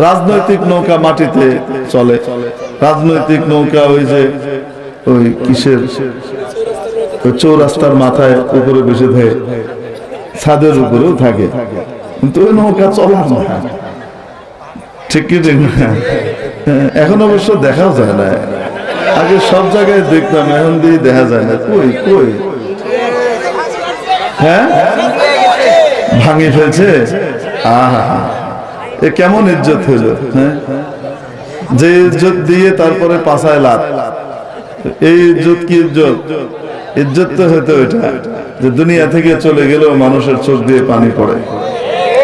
রাজনৈতিক নৌকা মাটিতে চলে, রাজনৈতিক নৌকা ওই যে ওই কিসের চৌরাস্তার মাথায় উপরে বসে থাকে, ছাদের উপরেও থাকে, কিন্তু ওই নৌকা চলার না, ঠিক কি ঠিক না? এখন অবশ্য দেখাও যায় না, আগে সব জায়গায় দেখতাম, এখন দিয়ে দেখা যায় না। কই কই হ্যাঁ ভাঙি ফেলছে। আহা, এ কেমন ইজ্জত হইল, হ্যাঁ? যে ইজ্জত দিয়ে তারপরে পাছায় লাত, এই ইজ্জত কি ইজ্জত? ইজ্জত তো হইতো এটা যে দুনিয়া থেকে চলে গেলেও মানুষের চোখ দিয়ে পানি পড়ে,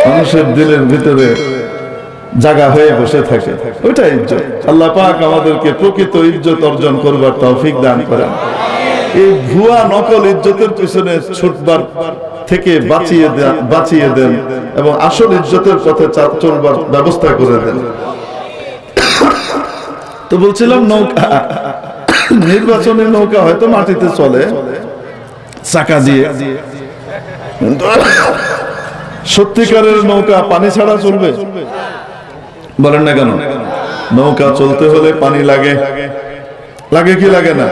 মানুষের দিলের ভিতরে জায়গা হয়ে বসে থাকে, ওইটা ইজ্জত। আল্লাহ পাক আমাদেরকে প্রকৃত ইজ্জত অর্জন করবার তৌফিক দান করেন। এই ভুয়া নকল ইজ্জতের পিছনে ছুটবার থেকে বাঁচিয়ে দেন এবং আসল ইজ্জতের পথে চলবার ব্যবস্থা করে দেন। তো বলছিলাম নৌকা, নির্বাচনের নৌকা হয়তো মাটিতে চলে চাকা দিয়ে, সত্যিকারের নৌকা পানি ছাড়া চলবে? বলেন না কেন? নৌকা চলতে হলে পানি লাগে, লাগে কি লাগে না?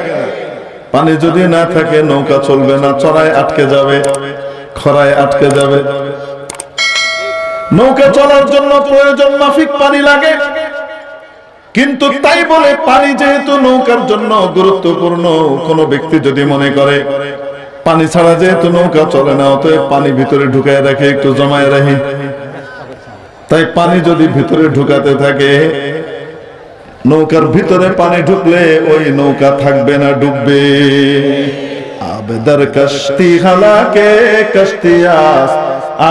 পানি যদি না থাকে নৌকা চলবে না, চড়ায় আটকে যাবে, খরায় আটকে যাবে। নৌকা চলার জন্য প্রয়োজন মাফিক পানি লাগে, কিন্তু তাই বলে পানি যেহেতু নৌকার জন্য গুরুত্বপূর্ণ, কোন ব্যক্তি যদি মনে করে পানি ছাড়া যেহেতু নৌকা চলে না, অতএব পানি ভিতরে ঢুকায় রাখে, একটু জমায় রাখি, তাই পানি যদি ভিতরে ঢুকাতে থাকে, নৌকার ভিতরে পানি ঢুকলে ওই নৌকা থাকবে না, ডুববে। আবেদার কষ্টি হালাকে কষ্টিয়াস,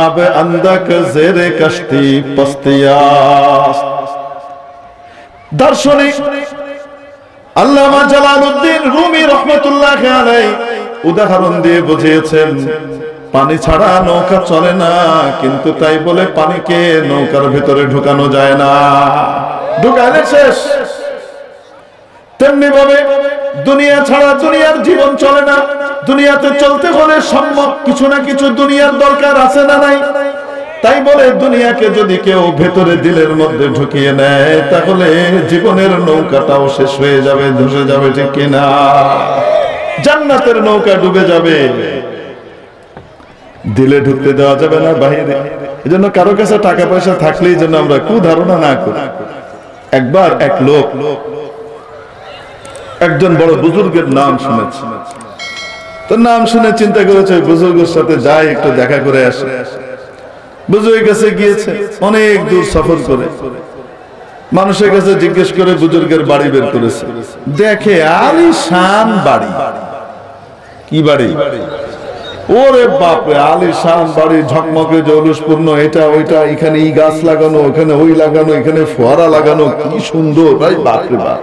আবে আন্দাক জেরে কষ্টি পস্তিয়াস। দার্শনিক আল্লামা জালালউদ্দিন রুমি রাহমাতুল্লাহি আলাইহি উদাহরণ দিয়ে বুঝিয়েছেন পানি ছাড়া নৌকা চলে না, কিন্তু তাই বলে পানিকে নৌকার ভিতরে ঢুকানো যায় না, ঢুকালে শেষ। তেমনি ভাবে দুনিয়া ছাড়া দুনিয়ার জীবন চলে না, দুনিয়াতে চলতে হলে সম্ভব কিছু না কিছু দুনিয়ার দরকার আছে না নাই? তাই বলে দুনিয়াকে যদি কেউ ভেতরে দিলের মধ্যে ঢুকিয়ে নেয়, তাহলে জীবনের নৌকাটাও শেষ হয়ে যাবে, ধসে যাবে, ঠিক কিনা? জান্নাতের নৌকা ডুবে যাবে, দিলে ঢুকতে দেওয়া যাবে না, বাহিরে। এজন্য কারো কাছে টাকা পয়সা থাকলেই যেন আমরা কুধারণা না করি। একবার এক লোক একজন বড় বুজুর্গের নাম শুনেছে, তো নাম শুনে চিন্তা করেছে বুজুর্গের সাথে যাই, একটু দেখা করে আসে। বুজুর্গের কাছে গিয়েছে, অনেক দূর সফর করে, মানুষের কাছে জিজ্ঞেস করে বুজুর্গের বাড়ি বের করেছে, দেখে আলিশান বাড়ি। কি বাড়ি? ওরে বাপরে, আলিশান বাড়ি, ঝকমকে জৌলুসপূর্ণ, এটা ওইটা, এখানে ই গাছ লাগানো, ওখানে ওই লাগানো, এখানে ফোয়ারা লাগানো, কি সুন্দর ভাই, বাপরে বাপ।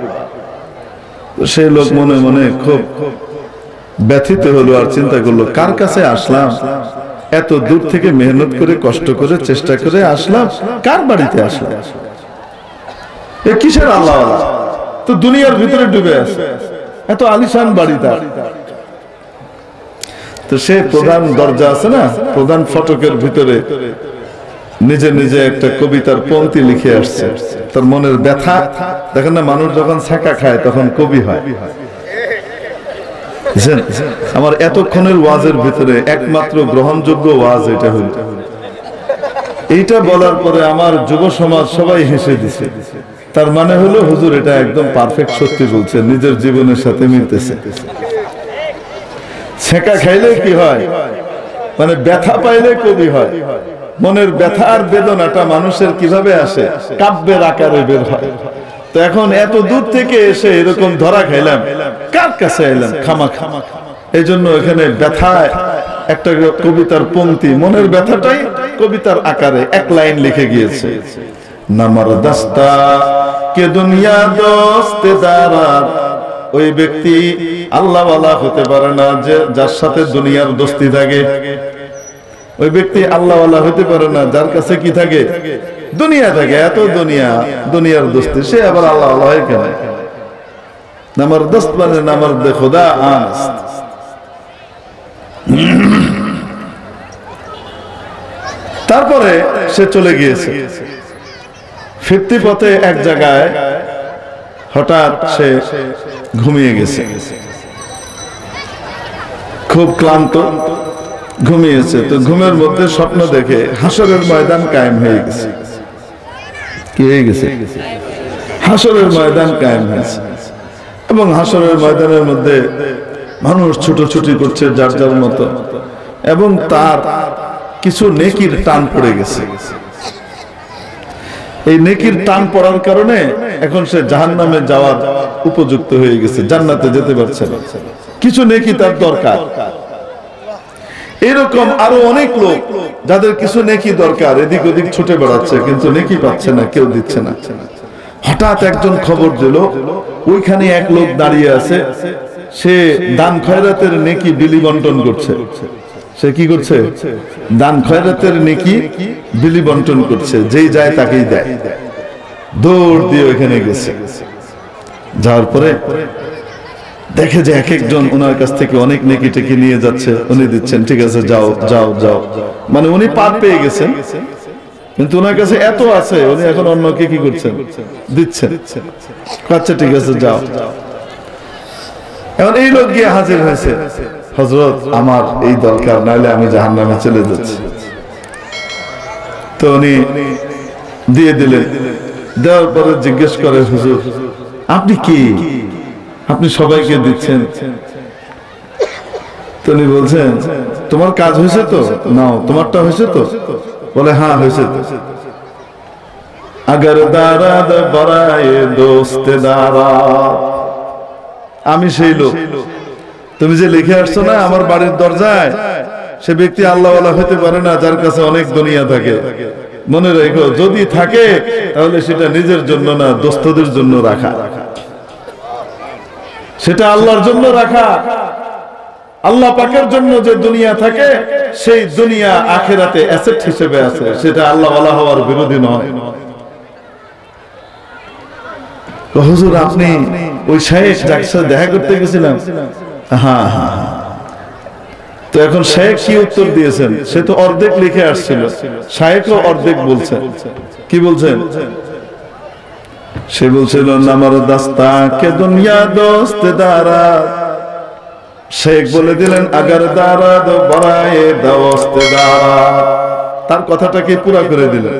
সেই লোক মনে মনে খুব ব্যথিত হলো, আর চিন্তা করলো কার কাছে আসলাম, এত দূর থেকে মেহনত করে কষ্ট করে চেষ্টা করে আসলাম, কার বাড়িতে আসলাম? এ কিসের আল্লাহ? তো দুনিয়ার ভিতরে ডুবে আছে, এত আলিশান বাড়ি তার। তো সে প্রধান দরজা আছে না, প্রধান ফটকের ভিতরে নিজে নিজে একটা কবিতার পংক্তি লিখে আসছে, তার মনের ব্যথা। দেখেন না, মানুষ যখন ছাকা খায় তখন কবি হয়। আমার এতক্ষণের ওয়াজের ভিতরে একমাত্র গ্রহণযোগ্য ওয়াজ এটা হইল। এইটা বলার পরে আমার যুব সমাজ সবাই হেসে দিছে। তার মানে হলো হুজুর এটা একদম পারফেক্ট সত্যি বলছে, নিজের জীবনের সাথে মিলতেছে। ছেঁকা খাইলে কি হয়, মানে ব্যথা পাইলে কবি হয়। মনের ব্যথা আর বেদনাটা মানুষের কিভাবে আসে, কাব্যের আকারে বের হয়। তো এখন এত দূর থেকে এসে এরকম ধরা খাইলাম, কার কাছে এলাম খামাখা। এই জন্য এখানে ব্যথায় একটা কবিতার পংক্তি, মনের ব্যথাটাই কবিতার আকারে এক লাইন লিখে গিয়েছে। নামার দাস্তা কে দুনিয়া দোস্তেদার, ওই ব্যক্তি আল্লাহওয়ালা হতে পারে না যে যার সাথে দুনিয়ার দোস্তি থাকে। ওই ব্যক্তি আল্লাহওয়ালা হতে পারে না যার কাছে কি থাকে, দুনিয়া থাকে। এত দুনিয়া, দুনিয়ার দোস্তি, সে আবার আল্লাহওয়ালা হয় কেন? নামার দোস্ত মানে নামার দে খোদা আনস্ত। তারপরে সে চলে গিয়েছে, ফিরতি পথে এক জায়গায় হঠাৎ সে ঘুমিয়ে গেছে, খুব ক্লান্ত, ঘুমিয়েছে। তো ঘুমের মধ্যে স্বপ্ন দেখে হাসরের ময়দান কায়েম হয়ে গেছে। কি হয়ে গেছে? হাসরের ময়দান কায়েম হয়েছে, এবং হাসরের ময়দানের মধ্যে মানুষ ছুটোছুটি করছে যার যার মতো, এবং তার কিছু নেকির টান পড়ে গেছে। এই নেকির টান পড়ার কারণে এখন সে জাহান্নামে যাওয়ার উপযুক্ত হয়ে গেছে, জান্নাতে যেতে পারছে না। কিছু নেকি তার দরকার। এরকম আরো অনেক লোক যাদের কিছু নেকি দরকার, এদিক ওদিক ছুটে বেড়াচ্ছে, কিন্তু নেকি পাচ্ছে না, কেউ দিচ্ছে না। হঠাৎ একজন খবর দিল ওইখানে এক লোক দাঁড়িয়ে আছে, সে দান খয়রাতের নেকি বিলি বন্টন করছে। সে কি করছে? দান খয়রাতের নেকি বিলি বন্টন করছে, যেই যায় তাকেই দেয়। দৌড় দিয়ে ওইখানে গেছে, যাওয়ার পরে দেখে যে এক একজন ওনার কাছ থেকে অনেক নেকি টেকি নিয়ে যাচ্ছে, উনি দিচ্ছেন, ঠিক আছে যাও যাও যাও, মানে উনি পার পেয়ে গেছেন, কিন্তু ওনার কাছে এত আছে, উনি এখন অন্যকে কি করছেন? দিচ্ছেন। আচ্ছা ঠিক আছে যাও। এখন এই লোক গিয়ে হাজির হয়েছে, হযরত আমার এই দরকার, নাহলে আমি জাহান্নামে চলে যাচ্ছি। তো উনি দিয়ে দিলেন। দেওয়ার পরে জিজ্ঞেস করে, হুজুর আপনি কি, আপনি সবাইকে দিচ্ছেন? তো উনি বলছেন, তোমার কাজ হয়েছে তো, নাও তোমারটা হয়েছে তো? বলে হ্যাঁ হয়েছে তো। আগার দারাদ বরায়ে দোস্ত দারা, আমি সেই লোক। তুমি যে লিখে আসছো না আমার বাড়ির দরজায়, সে ব্যক্তি আল্লাহওয়ালা হতে পারে না যার কাছে অনেক দুনিয়া থাকে। মনে রেখো, যদি থাকে তাহলে সেটা নিজের জন্য না, দোস্তদের জন্য রাখা। সেটা আল্লাহর জন্য রাখা। আল্লাহ পাকের জন্য যে দুনিয়া থাকে, সেই দুনিয়া আখিরাতে অ্যাসেট হিসেবে আছে, সেটা আল্লাহওয়ালা হওয়ার বিরোধী নয়। হুজুর আপনি ওই শেখ যার সাথে দেখা করতে গেছিলাম? হ্যাঁ হ্যাঁ। তো এখন শেখ কি উত্তর দিয়েছেন? সে তো অর্ধেক লিখে আসছিল, শেখও অর্ধেক বলছেন। কি বলছেন? সে বলছিল নামার দাস্তা কে দুনিয়া দোস্ত দারা। শেখ বলে দিলেন আগার দারাদ বরায়ে দোস্ত দারা। তার কথাটাকে পুরা করে দিলেন।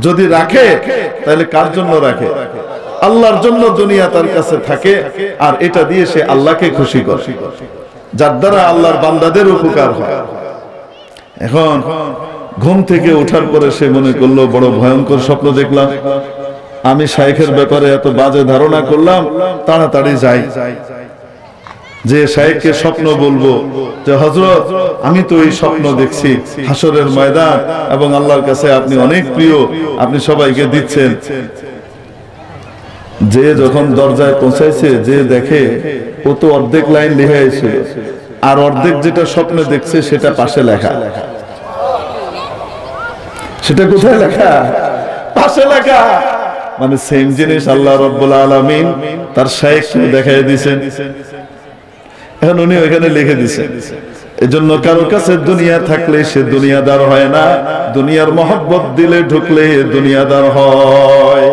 যদি রাখে তাহলে কার জন্য রাখে? আল্লাহর জন্য দুনিয়া তার কাছে থাকে, আর এটা দিয়ে সে আল্লাহকে খুশি করে, যার দ্বারা আল্লাহর বান্দাদের উপকার হয়। এখন ঘুম থেকে ওঠার পরে সে মনে করলো বড় ভয়ঙ্কর স্বপ্ন দেখলাম, আমি শাইখের ব্যাপারে এত বাজে ধারণা করলাম, তাড়াতাড়ি যাই, যে শাইখকে স্বপ্ন বলবো যে হযরত আমি তো এই স্বপ্ন দেখছি হাসরের ময়দান, এবং আল্লাহর কাছে আপনি অনেক প্রিয়, আপনি সবাইকে দিচ্ছেন। যে যখন দরজায় পৌঁছাইছে, যে দেখে ও তো অর্ধেক লাইন লিখে এসেছিল, আর অর্ধেক যেটা স্বপ্নে দেখছে সেটা পাশে লেখা। সেটা কোথায় লেখা? পাশে লেখা। মানে সেম জিনিস আল্লাহ রাব্বুল আলামিন তার শাইখকে দেখায় দিয়েছেন। এখন উনি ওইখানে লিখে দিয়েছেন। এজন্য কারো কাছে দুনিয়া থাকলে সে দুনিয়াদার হয় না, দুনিয়ার মহব্বত দিলে ঢুকলে দুনিয়াদার হয়।